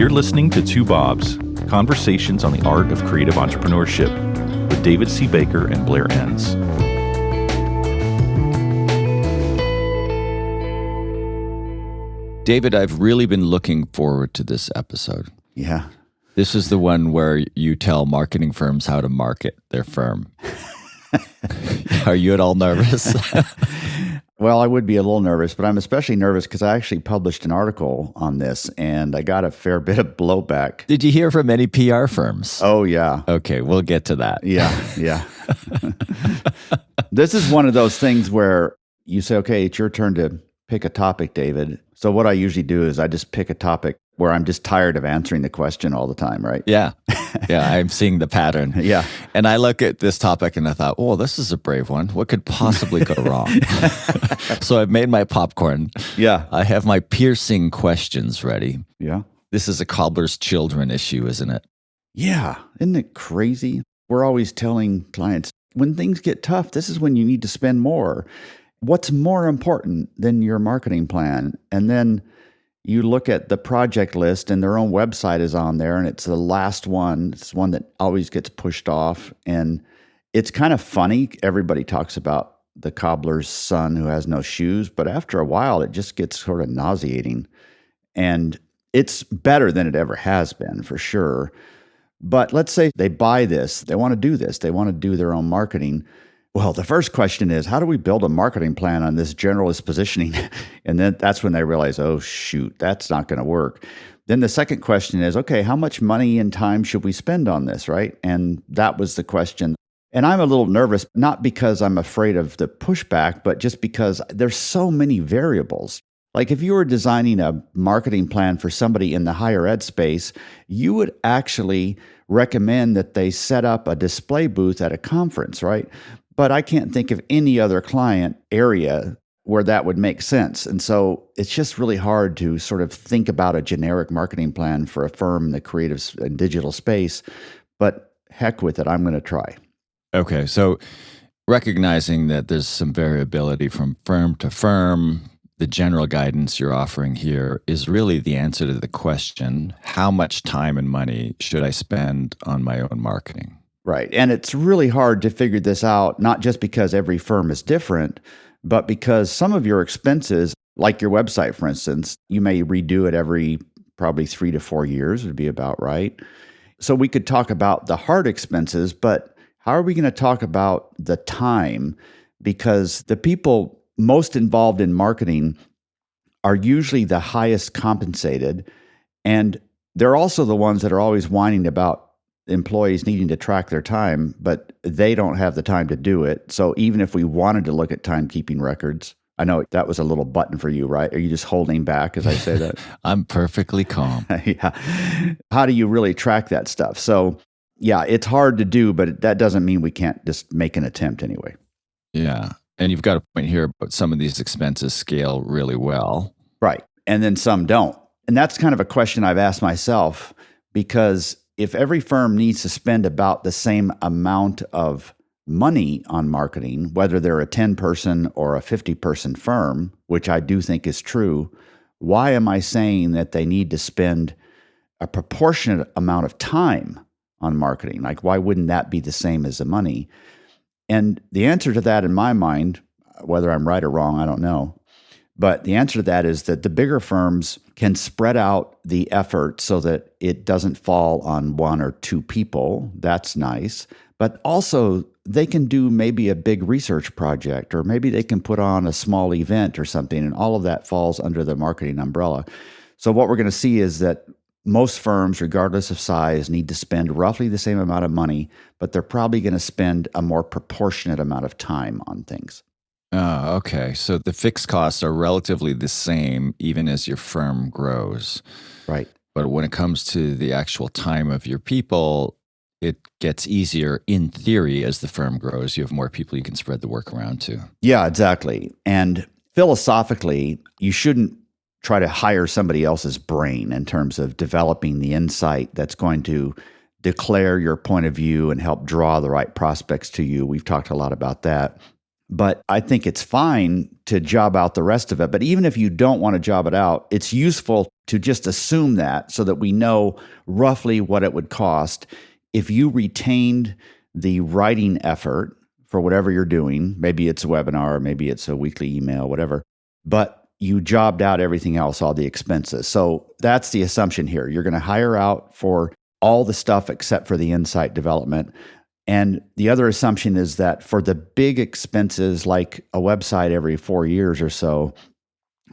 You're listening to Two Bobs, conversations on the art of creative entrepreneurship with David C. Baker and Blair Enns. David, I've really been looking forward to this episode. Yeah. This is the one where you tell marketing firms how to market their firm. Are you at all nervous? Well, I would be a little nervous, but I'm especially nervous because I actually published an article on this and I got a fair bit of blowback. Did you hear from any PR firms? Oh, yeah. Okay, we'll get to that. Yeah. This is one of those things where you say, okay, it's your turn to pick a topic, David. So what I usually do is I just pick a topic where I'm just tired of answering the question all the time, right? Yeah, I'm seeing the pattern. Yeah. And I look at this topic and I thought, oh, this is a brave one. What could possibly go wrong? So I've made my popcorn. Yeah. I have my piercing questions ready. Yeah. This is a cobbler's children issue, isn't it? Yeah. Isn't it crazy? We're always telling clients, when things get tough, this is when you need to spend more. What's more important than your marketing plan? And then you look at the project list and their own website is on there and it's the last one. It's one that always gets pushed off. And it's kind of funny. Everybody talks about the cobbler's son who has no shoes, but after a while, it just gets sort of nauseating. And it's better than it ever has been, for sure. But let's say they buy this, they want to do this, they want to do their own marketing. Well, the first question is, how do we build a marketing plan on this generalist positioning? And then that's when they realize, oh, shoot, that's not going to work. Then the second question is, okay, how much money and time should we spend on this, right? And that was the question. And I'm a little nervous, not because I'm afraid of the pushback, but just because there's so many variables. Like if you were designing a marketing plan for somebody in the higher ed space, you would actually recommend that they set up a display booth at a conference, right? But I can't think of any other client area where that would make sense. And so it's just really hard to sort of think about a generic marketing plan for a firm in the creative and digital space. But heck with it, I'm going to try. Okay, so recognizing that there's some variability from firm to firm, the general guidance you're offering here is really the answer to the question, how much time and money should I spend on my own marketing? Right. And it's really hard to figure this out, not just because every firm is different, but because some of your expenses, like your website, for instance, you may redo it every probably 3 to 4 years would be about right. So we could talk about the hard expenses, but how are we going to talk about the time? Because the people most involved in marketing are usually the highest compensated, and they're also the ones that are always whining about employees needing to track their time, but they don't have the time to do it. So even if we wanted to look at timekeeping records, I know that was a little button for you, right? Are you just holding back as I say that? I'm perfectly calm. Yeah. How do you really track that stuff? So yeah, it's hard to do, but that doesn't mean we can't just make an attempt anyway. Yeah. And you've got a point here, but some of these expenses scale really well. Right. And then some don't. And that's kind of a question I've asked myself, because if every firm needs to spend about the same amount of money on marketing, whether they're a 10-person or a 50-person firm, which I do think is true, why am I saying that they need to spend a proportionate amount of time on marketing? Like, why wouldn't that be the same as the money? And the answer to that in my mind, whether I'm right or wrong, I don't know. But the answer to that is that the bigger firms can spread out the effort so that it doesn't fall on 1 or 2 people. That's nice. But also they can do maybe a big research project, or maybe they can put on a small event or something, and all of that falls under the marketing umbrella. So what we're going to see is that most firms, regardless of size, need to spend roughly the same amount of money, but they're probably going to spend a more proportionate amount of time on things. Okay. So the fixed costs are relatively the same even as your firm grows. Right. But when it comes to the actual time of your people, it gets easier in theory as the firm grows. You have more people you can spread the work around to. Yeah, exactly. And philosophically, you shouldn't try to hire somebody else's brain in terms of developing the insight that's going to declare your point of view and help draw the right prospects to you. We've talked a lot about that. But I think it's fine to job out the rest of it. But even if you don't want to job it out, it's useful to just assume that so that we know roughly what it would cost if you retained the writing effort for whatever you're doing. Maybe it's a webinar, maybe it's a weekly email, whatever. But you jobbed out everything else, all the expenses. So that's the assumption here. You're going to hire out for all the stuff except for the insight development. And the other assumption is that for the big expenses like a website every 4 years or so,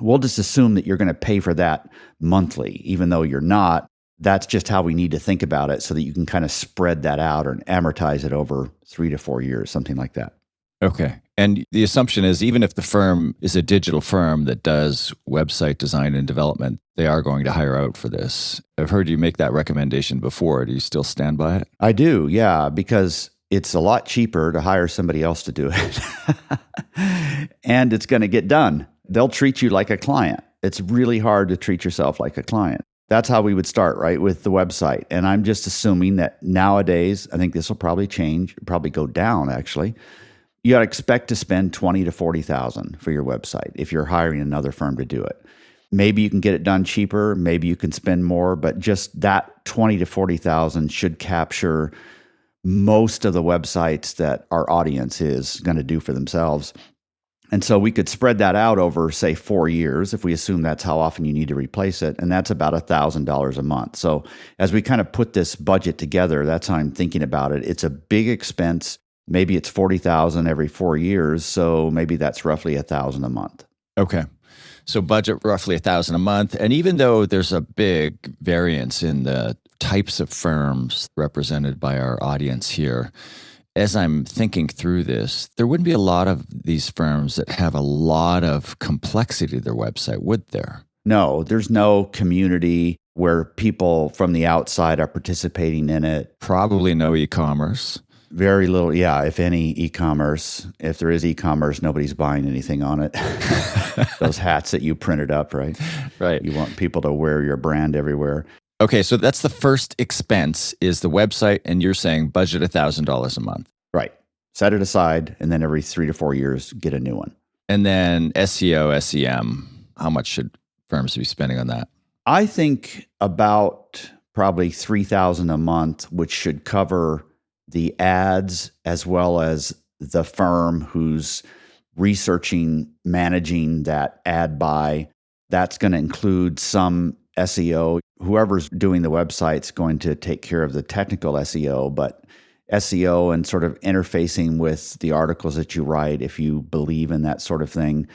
we'll just assume that you're going to pay for that monthly, even though you're not. That's just how we need to think about it so that you can kind of spread that out or amortize it over 3 to 4 years, something like that. Okay. And the assumption is even if the firm is a digital firm that does website design and development, they are going to hire out for this. I've heard you make that recommendation before. Do you still stand by it? I do, yeah, because it's a lot cheaper to hire somebody else to do it. And it's going to get done. They'll treat you like a client. It's really hard to treat yourself like a client. That's how we would start, right, with the website. And I'm just assuming that nowadays, I think this will probably change, probably go down actually. You got to expect to spend $20,000 to $40,000 for your website if you're hiring another firm to do it. Maybe you can get it done cheaper, maybe you can spend more, but just that $20,000 to $40,000 should capture most of the websites that our audience is going to do for themselves. And so we could spread that out over, say, 4 years, if we assume that's how often you need to replace it. And that's about $1,000 a month. So as we kind of put this budget together, that's how I'm thinking about it. It's a big expense. Maybe it's $40,000 every 4 years. So maybe that's roughly $1,000 a month. Okay. So budget roughly $1,000 a month. And even though there's a big variance in the types of firms represented by our audience here, as I'm thinking through this, there wouldn't be a lot of these firms that have a lot of complexity to their website, would there? No, there's no community where people from the outside are participating in it. Probably no e-commerce. Very little, yeah, if any e-commerce. If there is e-commerce, nobody's buying anything on it. Those hats that you printed up, right? Right. You want people to wear your brand everywhere. Okay, so that's the first expense is the website, and you're saying budget $1,000 a month. Right. Set it aside, and then every 3 to 4 years, get a new one. And then SEO, SEM, how much should firms be spending on that? I think about probably $3,000 a month, which should cover the ads as well as the firm who's researching, managing that ad buy. That's going to include some SEO. Whoever's doing the website's going to take care of the technical SEO, but SEO and sort of interfacing with the articles that you write, if you believe in that sort of thing,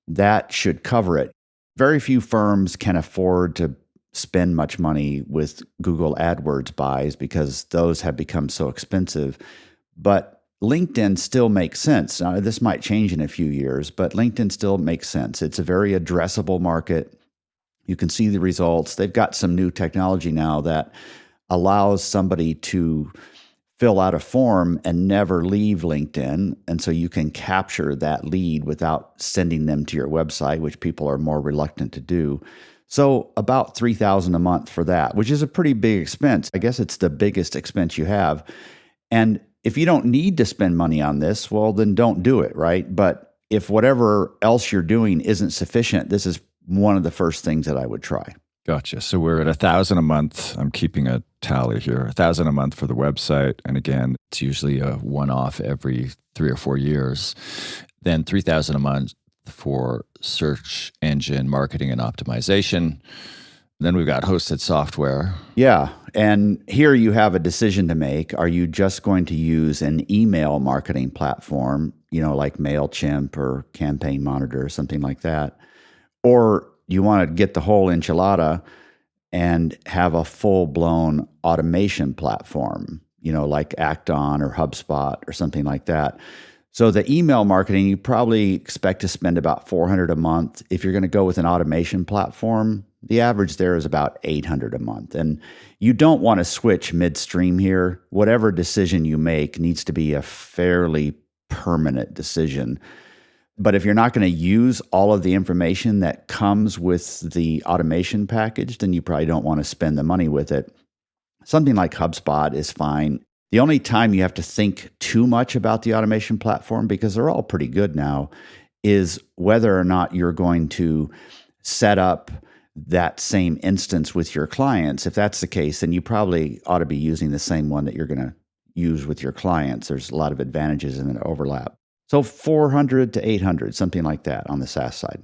that should cover it. Very few firms can afford to spend much money with Google AdWords buys because those have become so expensive. But LinkedIn still makes sense. Now, this might change in a few years, but LinkedIn still makes sense. It's a very addressable market. You can see the results. They've got some new technology now that allows somebody to fill out a form and never leave LinkedIn. And so you can capture that lead without sending them to your website, which people are more reluctant to do. So about $3,000 a month for that, which is a pretty big expense. I guess it's the biggest expense you have. And if you don't need to spend money on this, well, then don't do it, right? But if whatever else you're doing isn't sufficient, this is one of the first things that I would try. Gotcha. So we're at $1,000 a month. I'm keeping a tally here. $1,000 a month for the website. And again, it's usually a one-off every 3 or 4 years. Then $3,000 a month for search engine marketing and optimization. Then we've got hosted software. Yeah. And here you have a decision to make. Are you just going to use an email marketing platform, like MailChimp or Campaign Monitor or something like that? Or you want to get the whole enchilada and have a full-blown automation platform, like Acton or HubSpot or something like that. So the email marketing, you probably expect to spend about $400 a month. If you're going to go with an automation platform, the average there is about $800 a month. And you don't want to switch midstream here. Whatever decision you make needs to be a fairly permanent decision. But if you're not going to use all of the information that comes with the automation package, then you probably don't want to spend the money with it. Something like HubSpot is fine. The only time you have to think too much about the automation platform, because they're all pretty good now, is whether or not you're going to set up that same instance with your clients. If that's the case, then you probably ought to be using the same one that you're going to use with your clients. There's a lot of advantages in the overlap. So 400 to 800, something like that on the SaaS side.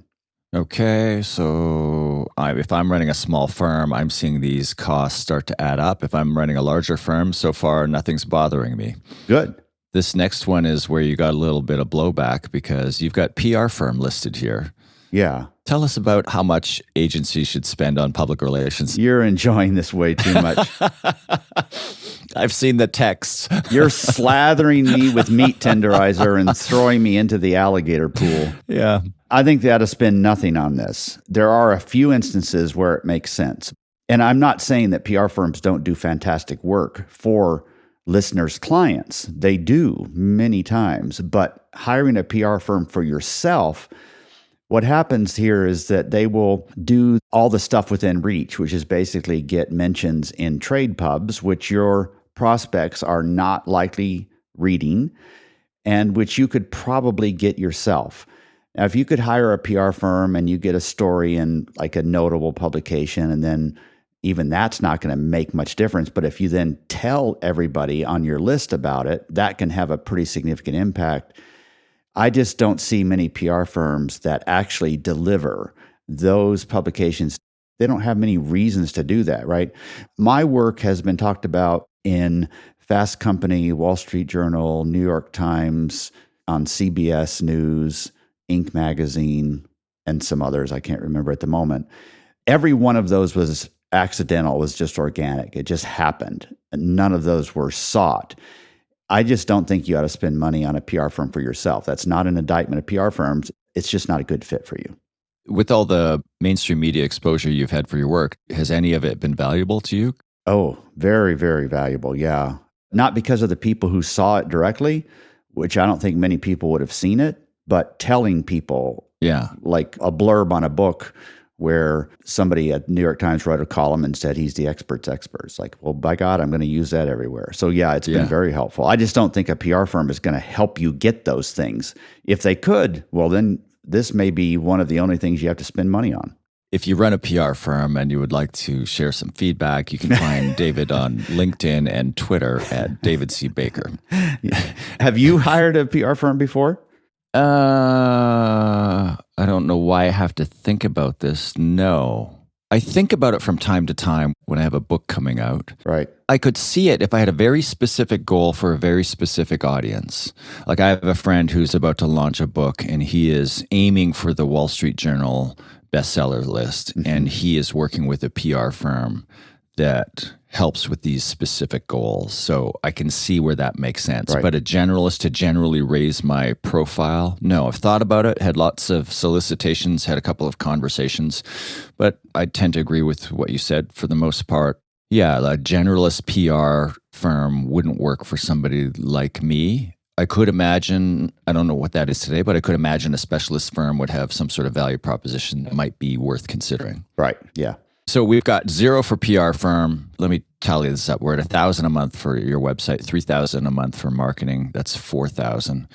Okay, so if I'm running a small firm, I'm seeing these costs start to add up. If I'm running a larger firm, so far nothing's bothering me. Good. This next one is where you got a little bit of blowback because you've got PR firm listed here. Yeah. Tell us about how much agencies should spend on public relations. You're enjoying this way too much. I've seen the texts. You're slathering me with meat tenderizer and throwing me into the alligator pool. Yeah. I think they ought to spend nothing on this. There are a few instances where it makes sense. And I'm not saying that PR firms don't do fantastic work for listeners' clients. They do many times. But hiring a PR firm for yourself, what happens here is that they will do all the stuff within reach, which is basically get mentions in trade pubs, which your prospects are not likely reading and which you could probably get yourself. Now, if you could hire a PR firm and you get a story in like a notable publication, and then even that's not going to make much difference. But if you then tell everybody on your list about it, that can have a pretty significant impact. I just don't see many PR firms that actually deliver those publications. They don't have many reasons to do that, right? My work has been talked about in Fast Company, Wall Street Journal, New York Times, on CBS News, Inc. magazine, and some others I can't remember at the moment. Every one of those was accidental, was just organic. It just happened. None of those were sought. I just don't think you ought to spend money on a PR firm for yourself. That's not an indictment of PR firms. It's just not a good fit for you. With all the mainstream media exposure you've had for your work, has any of it been valuable to you? Oh, very, very valuable. Yeah. Not because of the people who saw it directly, which I don't think many people would have seen it, but telling people, like a blurb on a book where somebody at New York Times wrote a column and said he's the expert's expert. It's like, well, by God, I'm going to use that everywhere. So yeah, it's been very helpful. I just don't think a PR firm is going to help you get those things. If they could, well, then this may be one of the only things you have to spend money on. If you run a PR firm and you would like to share some feedback, you can find David on LinkedIn and Twitter at David C. Baker. Have you hired a PR firm before? I don't know why I have to think about this. No. I think about it from time to time when I have a book coming out. Right. I could see it if I had a very specific goal for a very specific audience. Like I have a friend who's about to launch a book and he is aiming for the Wall Street Journal bestseller list. Mm-hmm. And he is working with a PR firm that helps with these specific goals. So I can see where that makes sense. Right. But a generalist to generally raise my profile, no. I've thought about it, had lots of solicitations, had a couple of conversations, but I tend to agree with what you said for the most part. Yeah, a generalist PR firm wouldn't work for somebody like me. I could imagine, I don't know what that is today, but I could imagine a specialist firm would have some sort of value proposition that might be worth considering. Right, yeah. So we've got 0 for PR firm. Let me tally this up. We're at $1,000 a month for your website, $3,000 a month for marketing. That's $4,000.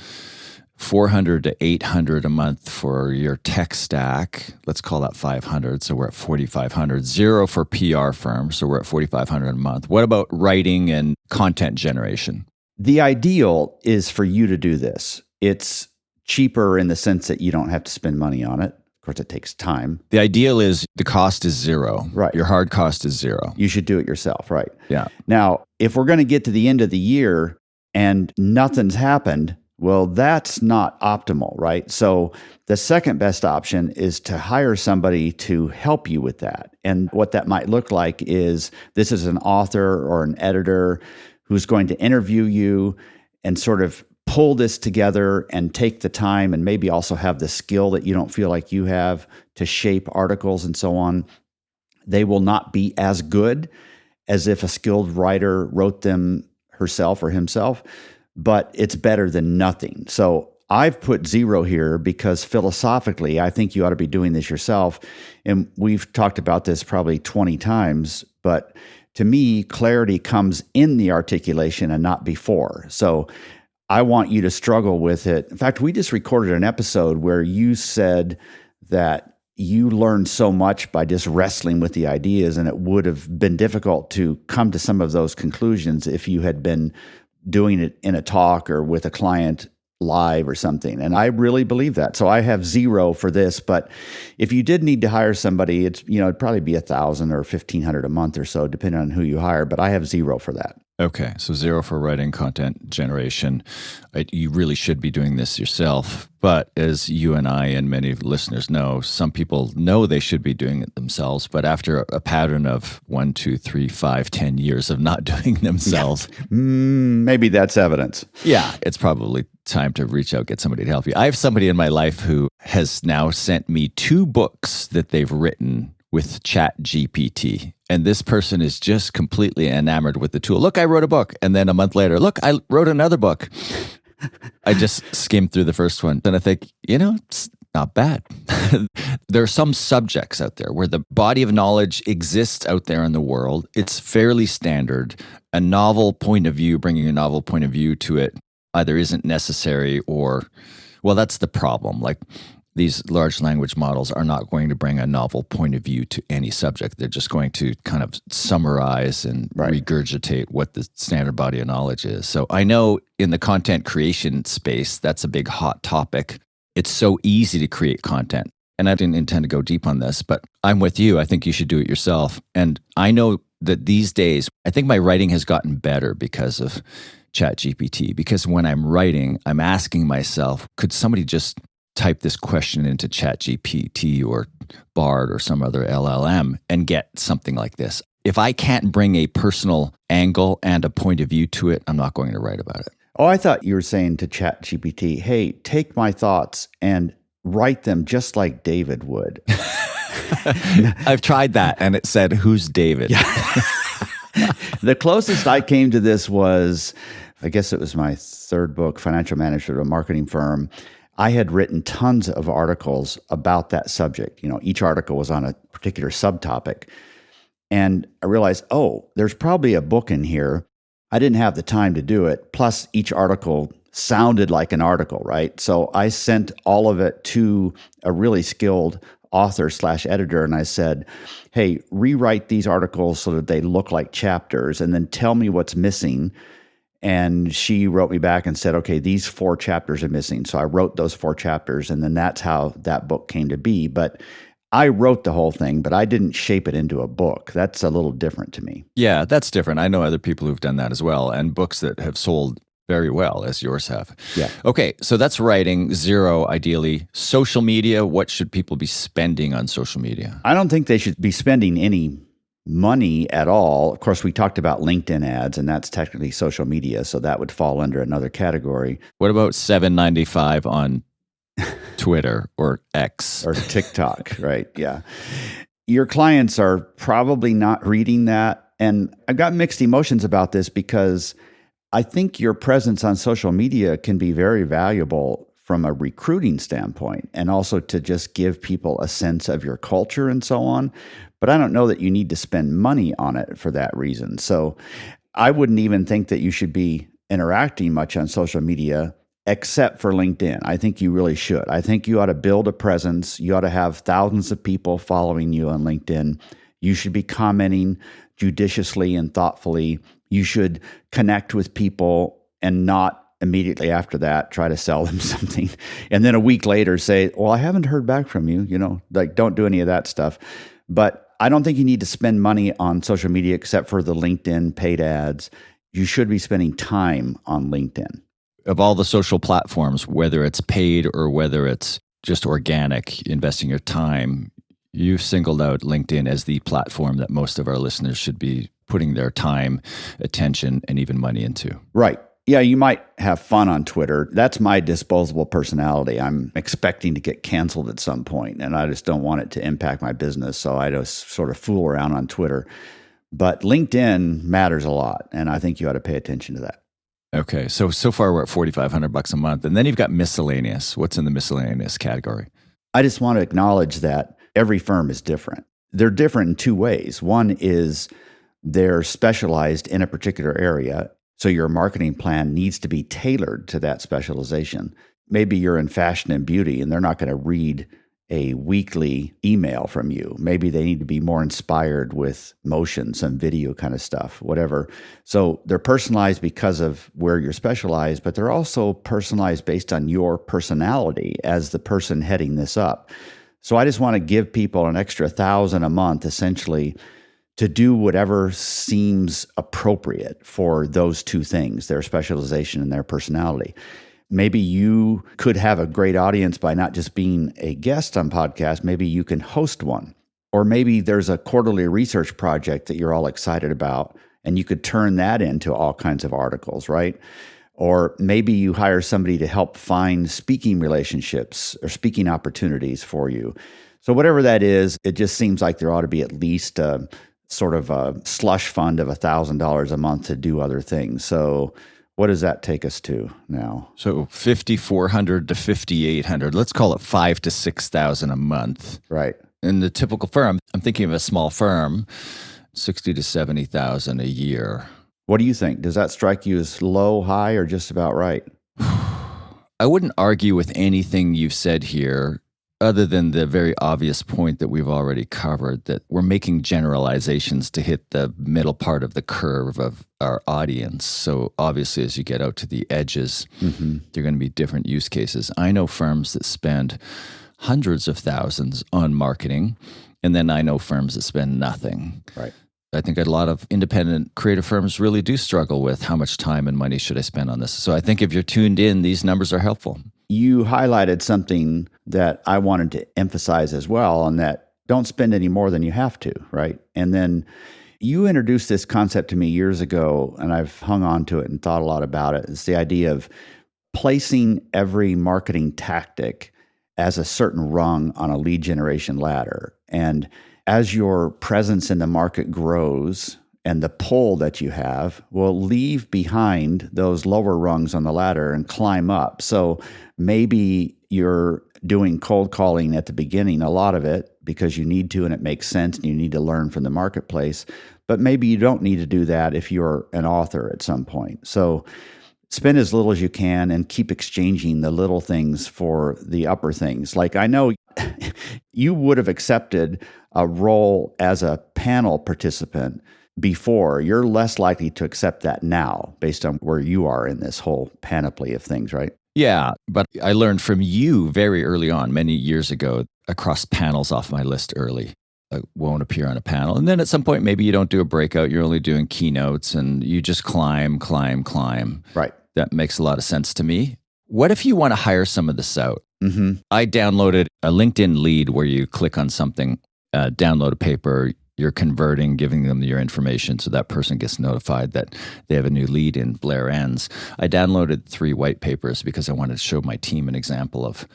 $400 to $800 a month for your tech stack. Let's call that $500. So we're at $4,500. 0 for PR firm. So we're at $4,500 a month. What about writing and content generation? The ideal is for you to do this. It's cheaper in the sense that you don't have to spend money on it. Of course, it takes time. The ideal is the cost is 0. Right. Your hard cost is 0. You should do it yourself, right? Yeah. Now, if we're going to get to the end of the year and nothing's happened, well, that's not optimal, right? So the second best option is to hire somebody to help you with that. And what that might look like is this is an author or an editor who's going to interview you and sort of pull this together and take the time and maybe also have the skill that you don't feel like you have to shape articles and so on. They will not be as good as if a skilled writer wrote them herself or himself, but it's better than nothing. So I've put 0 here because philosophically, I think you ought to be doing this yourself. And we've talked about this probably 20 times, but to me, clarity comes in the articulation and not before. So I want you to struggle with it. In fact, we just recorded an episode where you said that you learned so much by just wrestling with the ideas, and it would have been difficult to come to some of those conclusions if you had been doing it in a talk or with a client live or something. And I really believe that. So I have 0 for this, but if you did need to hire somebody, it'd probably be $1,000 or $1,500 a month or so, depending on who you hire, but I have 0 for that. Okay, so 0 for writing, content generation. You really should be doing this yourself. But as you and I and many listeners know, some people know they should be doing it themselves. But after a pattern of 1, 2, 3, 5, 10 years of not doing themselves, maybe that's evidence. Yeah, it's probably time to reach out, get somebody to help you. I have somebody in my life who has now sent me 2 books that they've written with ChatGPT. And this person is just completely enamored with the tool. Look, I wrote a book. And then a month later, look, I wrote another book. I just skimmed through the first one. And I think, it's not bad. There are some subjects out there where the body of knowledge exists out there in the world. It's fairly standard. A novel point of view, bringing a novel point of view to it either isn't necessary or, well, that's the problem. Like, these large language models are not going to bring a novel point of view to any subject. They're just going to kind of summarize and regurgitate what the standard body of knowledge is. So I know in the content creation space, that's a big hot topic. It's so easy to create content. And I didn't intend to go deep on this, but I'm with you. I think you should do it yourself. And I know that these days, I think my writing has gotten better because of ChatGPT. Because when I'm writing, I'm asking myself, could somebody just type this question into ChatGPT or Bard or some other LLM and get something like this? If I can't bring a personal angle and a point of view to it, I'm not going to write about it. Oh, I thought you were saying to ChatGPT, hey, take my thoughts and write them just like David would. I've tried that, and it said, who's David? Yeah. The closest I came to this was, I guess it was my 3rd book, Financial Manager at a Marketing Firm. I had written tons of articles about that subject. Each article was on a particular subtopic. And I realized, there's probably a book in here. I didn't have the time to do it. Plus, each article sounded like an article, right? So I sent all of it to a really skilled author/editor, and I said, hey, rewrite these articles so that they look like chapters, and then tell me what's missing. And she wrote me back and said, okay, these 4 chapters are missing. So I wrote those 4 chapters, and then that's how that book came to be. But I wrote the whole thing, but I didn't shape it into a book. That's a little different to me. Yeah, that's different. I know other people who've done that as well, and books that have sold very well, as yours have. Yeah. Okay, so that's writing. 0, ideally. Social media, what should people be spending on social media? I don't think they should be spending any money at all. Of course, we talked about LinkedIn ads, and that's technically social media, so that would fall under another category. What about $7.95 on Twitter or X? Or TikTok, right? Yeah. Your clients are probably not reading that. And I've got mixed emotions about this because I think your presence on social media can be very valuable from a recruiting standpoint, and also to just give people a sense of your culture and so on. But I don't know that you need to spend money on it for that reason. So I wouldn't even think that you should be interacting much on social media except for LinkedIn. I think you really should. I think you ought to build a presence. You ought to have thousands of people following you on LinkedIn. You should be commenting judiciously and thoughtfully. You should connect with people and not immediately after that try to sell them something. And then a week later say, well, I haven't heard back from you. Don't do any of that stuff. But I don't think you need to spend money on social media except for the LinkedIn paid ads. You should be spending time on LinkedIn. Of all the social platforms, whether it's paid or whether it's just organic, investing your time, you've singled out LinkedIn as the platform that most of our listeners should be putting their time, attention, and even money into. Right. Yeah, you might have fun on Twitter. That's my disposable personality. I'm expecting to get canceled at some point, and I just don't want it to impact my business. So I just sort of fool around on Twitter. But LinkedIn matters a lot, and I think you ought to pay attention to that. Okay, so far we're at $4,500 a month, and then you've got miscellaneous. What's in the miscellaneous category? I just want to acknowledge that every firm is different. They're different in 2 ways. One is they're specialized in a particular area. So your marketing plan needs to be tailored to that specialization. Maybe you're in fashion and beauty and they're not going to read a weekly email from you. Maybe they need to be more inspired with motion, some video kind of stuff, whatever. So they're personalized because of where you're specialized, but they're also personalized based on your personality as the person heading this up. So I just want to give people an extra $1,000 a month, essentially, to do whatever seems appropriate for those two things, their specialization and their personality. Maybe you could have a great audience by not just being a guest on podcast. Maybe you can host one. Or maybe there's a quarterly research project that you're all excited about, and you could turn that into all kinds of articles, right? Or maybe you hire somebody to help find speaking relationships or speaking opportunities for you. So whatever that is, it just seems like there ought to be at least a sort of a slush fund of $1,000 a month to do other things. So what does that take us to now? So 5,400 to 5,800. Let's call it 5,000 to 6,000 a month. Right. In the typical firm, I'm thinking of a small firm, 60 to 70,000 a year. What do you think? Does that strike you as low, high, or just about right? I wouldn't argue with anything you've said here, other than the very obvious point that we've already covered, that we're making generalizations to hit the middle part of the curve of our audience. So obviously, as you get out to the edges, there are going to be different use cases. I know firms that spend hundreds of thousands on marketing, and then I know firms that spend nothing. Right. I think a lot of independent creative firms really do struggle with how much time and money should I spend on this. So I think if you're tuned in, these numbers are helpful. You highlighted something that I wanted to emphasize as well, on that don't spend any more than you have to, right? And then you introduced this concept to me years ago, and I've hung on to it and thought a lot about it. It's the idea of placing every marketing tactic as a certain rung on a lead generation ladder. And as your presence in the market grows and the pull that you have will leave behind those lower rungs on the ladder and climb up. So maybe you're doing cold calling at the beginning, a lot of it, because you need to and it makes sense and you need to learn from the marketplace. But maybe you don't need to do that if you're an author at some point. So spend as little as you can and keep exchanging the little things for the upper things. Like I know you would have accepted a role as a panel participant before. You're less likely to accept that now based on where you are in this whole panoply of things, right? Yeah, but I learned from you very early on, many years ago, I crossed panels off my list early. I won't appear on a panel. And then at some point, maybe you don't do a breakout, you're only doing keynotes and you just climb. Right. That makes a lot of sense to me. What if you want to hire some of this out? Mm-hmm. I downloaded a LinkedIn lead where you click on something, download a paper, you're converting, giving them your information so that person gets notified that they have a new lead in Blair Ends. I downloaded 3 white papers because I wanted to show my team an example of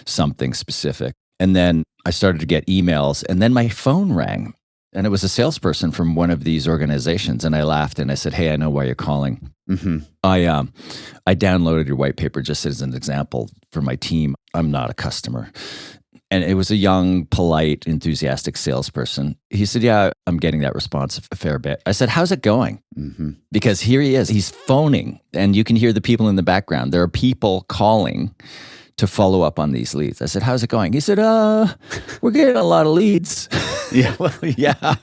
something specific. And then I started to get emails, and then my phone rang. And it was a salesperson from one of these organizations. And I laughed and I said, "Hey, I know why you're calling. Mm-hmm. I downloaded your white paper just as an example for my team. I'm not a customer." And it was a young, polite, enthusiastic salesperson. He said, "Yeah, I'm getting that response a fair bit." I said, "How's it going?" Mm-hmm. Because here he is. He's phoning, and you can hear the people in the background. There are people calling to follow up on these leads. I said, "How's it going?" He said, "We're getting a lot of leads." Yeah. Well, yeah.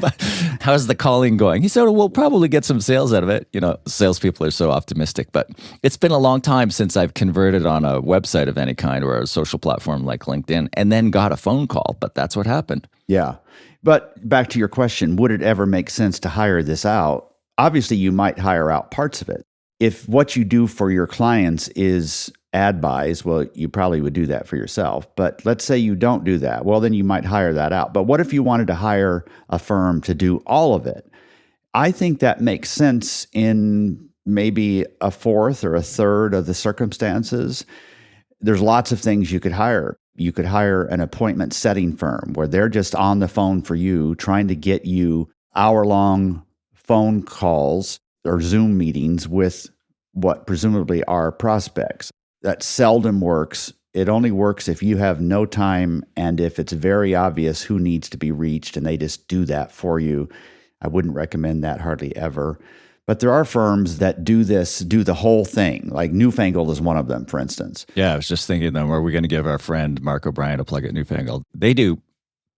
But how's the calling going? He said, "We'll probably get some sales out of it." You know, salespeople are so optimistic, but it's been a long time since I've converted on a website of any kind or a social platform like LinkedIn and then got a phone call, but that's what happened. Yeah. But back to your question, would it ever make sense to hire this out? Obviously, you might hire out parts of it. If what you do for your clients is ad buys, well, you probably would do that for yourself. But let's say you don't do that. Well, then you might hire that out. But what if you wanted to hire a firm to do all of it? I think that makes sense in maybe a fourth or a third of the circumstances. There's lots of things you could hire. You could hire an appointment setting firm where they're just on the phone for you, trying to get you hour-long phone calls or Zoom meetings with what presumably are prospects. That seldom works. It only works if you have no time and if it's very obvious who needs to be reached and they just do that for you. I wouldn't recommend that hardly ever. But there are firms that do the whole thing. Like Newfangled is one of them, for instance. Yeah, I was just thinking, then, are we going to give our friend Mark O'Brien a plug at Newfangled? They do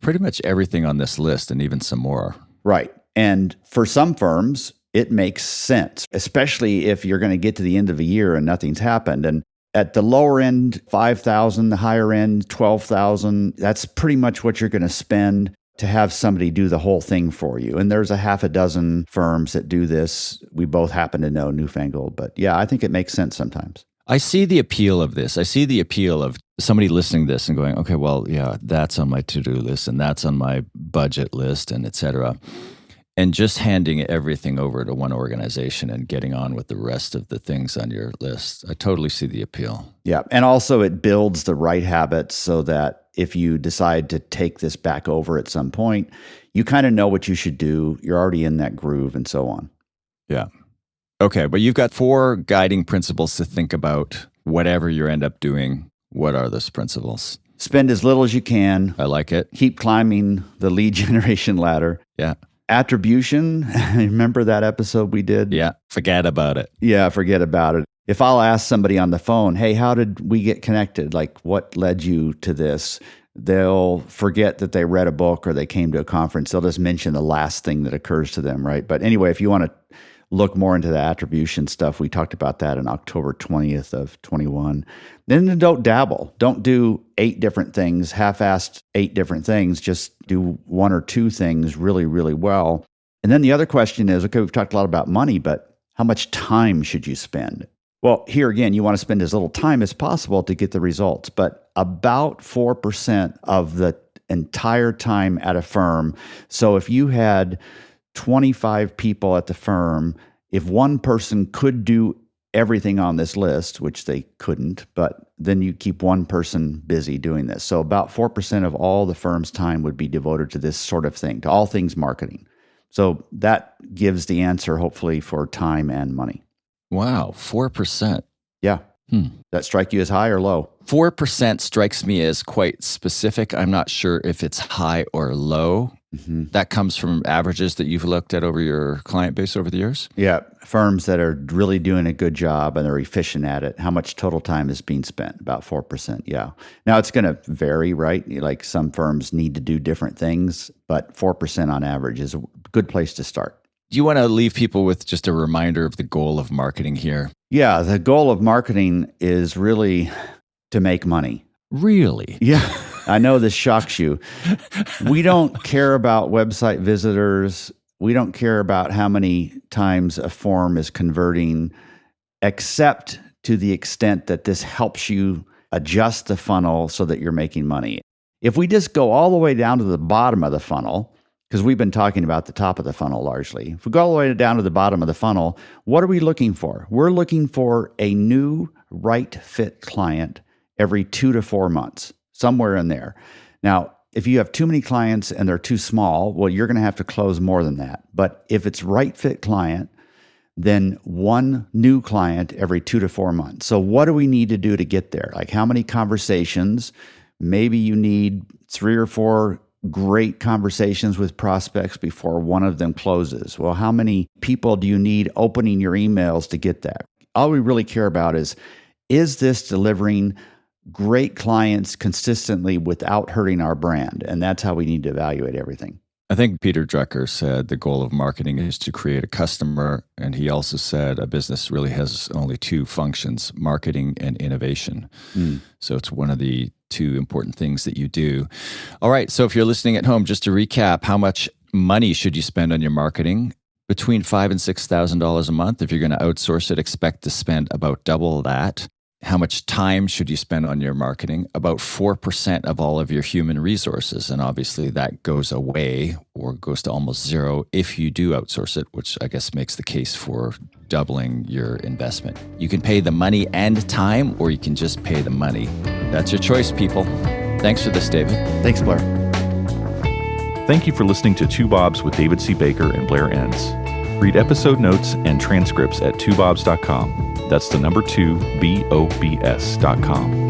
pretty much everything on this list and even some more. Right. And for some firms, it makes sense, especially if you're going to get to the end of a year and nothing's happened. And at the lower end, $5,000, the higher end, $12,000, that's pretty much what you're going to spend to have somebody do the whole thing for you. And there's a half a dozen firms that do this. We both happen to know Newfangled, but yeah, I think it makes sense sometimes. I see the appeal of this. I see the appeal of somebody listening to this and going, okay, well, yeah, that's on my to-do list and that's on my budget list and et cetera. And just handing everything over to one organization and getting on with the rest of the things on your list. I totally see the appeal. Yeah. And also it builds the right habits so that if you decide to take this back over at some point, you kind of know what you should do. You're already in that groove and so on. Yeah. Okay. But you've got 4 guiding principles to think about whatever you end up doing. What are those principles? Spend as little as you can. I like it. Keep climbing the lead generation ladder. Yeah. Attribution. Remember that episode we did? Yeah. Forget about it. Yeah, forget about it. If I'll ask somebody on the phone, hey, how did we get connected? Like, what led you to this? They'll forget that they read a book or they came to a conference. They'll just mention the last thing that occurs to them, right? But anyway, if you want to look more into the attribution stuff, we talked about that in October 20th of 21. Then don't dabble. Don't do 8 different things, half-assed 8 different things. Just do 1 or 2 things really, really well. And then the other question is, okay, we've talked a lot about money, but how much time should you spend? Well, here again, you want to spend as little time as possible to get the results, but about 4% of the entire time at a firm. So if you had 25 people at the firm, if one person could do everything on this list, which they couldn't, but then you keep one person busy doing this. So about 4% of all the firm's time would be devoted to this sort of thing, to all things marketing. So that gives the answer, hopefully, for time and money. Wow. 4%. Yeah. That strike you as high or low? 4% strikes me as quite specific. I'm not sure if it's high or low. Mm-hmm. That comes from averages that you've looked at over your client base over the years? Yeah. Firms that are really doing a good job and are efficient at it. How much total time is being spent? About 4%. Yeah. Now it's going to vary, right? Like some firms need to do different things, but 4% on average is a good place to start. Do you want to leave people with just a reminder of the goal of marketing here? Yeah. The goal of marketing is really to make money. Really? Yeah. I know this shocks you. We don't care about website visitors. We don't care about how many times a form is converting, except to the extent that this helps you adjust the funnel so that you're making money. If we just go all the way down to the bottom of the funnel, because we've been talking about the top of the funnel largely. If we go all the way down to the bottom of the funnel, what are we looking for? We're looking for a new right fit client every 2 to 4 months. Somewhere in there. Now, if you have too many clients and they're too small, well, you're going to have to close more than that. But if it's right fit client, then 1 new client every 2 to 4 months. So what do we need to do to get there? Like how many conversations? Maybe you need 3 or 4 great conversations with prospects before one of them closes. Well, how many people do you need opening your emails to get that? All we really care about is this delivering great clients consistently without hurting our brand? And that's how we need to evaluate everything. I think Peter Drucker said the goal of marketing is to create a customer. And he also said a business really has only 2 functions, marketing and innovation. So it's one of the 2 important things that you do. All right. So if you're listening at home, just to recap, how much money should you spend on your marketing? Between $5,000 and $6,000 a month. If you're going to outsource it, expect to spend about double that. How much time should you spend on your marketing? About 4% of all of your human resources. And obviously that goes away or goes to almost zero if you do outsource it, which I guess makes the case for doubling your investment. You can pay the money and time, or you can just pay the money. That's your choice, people. Thanks for this, David. Thanks, Blair. Thank you for listening to Two Bobs with David C. Baker and Blair Enns. Read episode notes and transcripts at twobobs.com. That's the number 2, BOBS.com.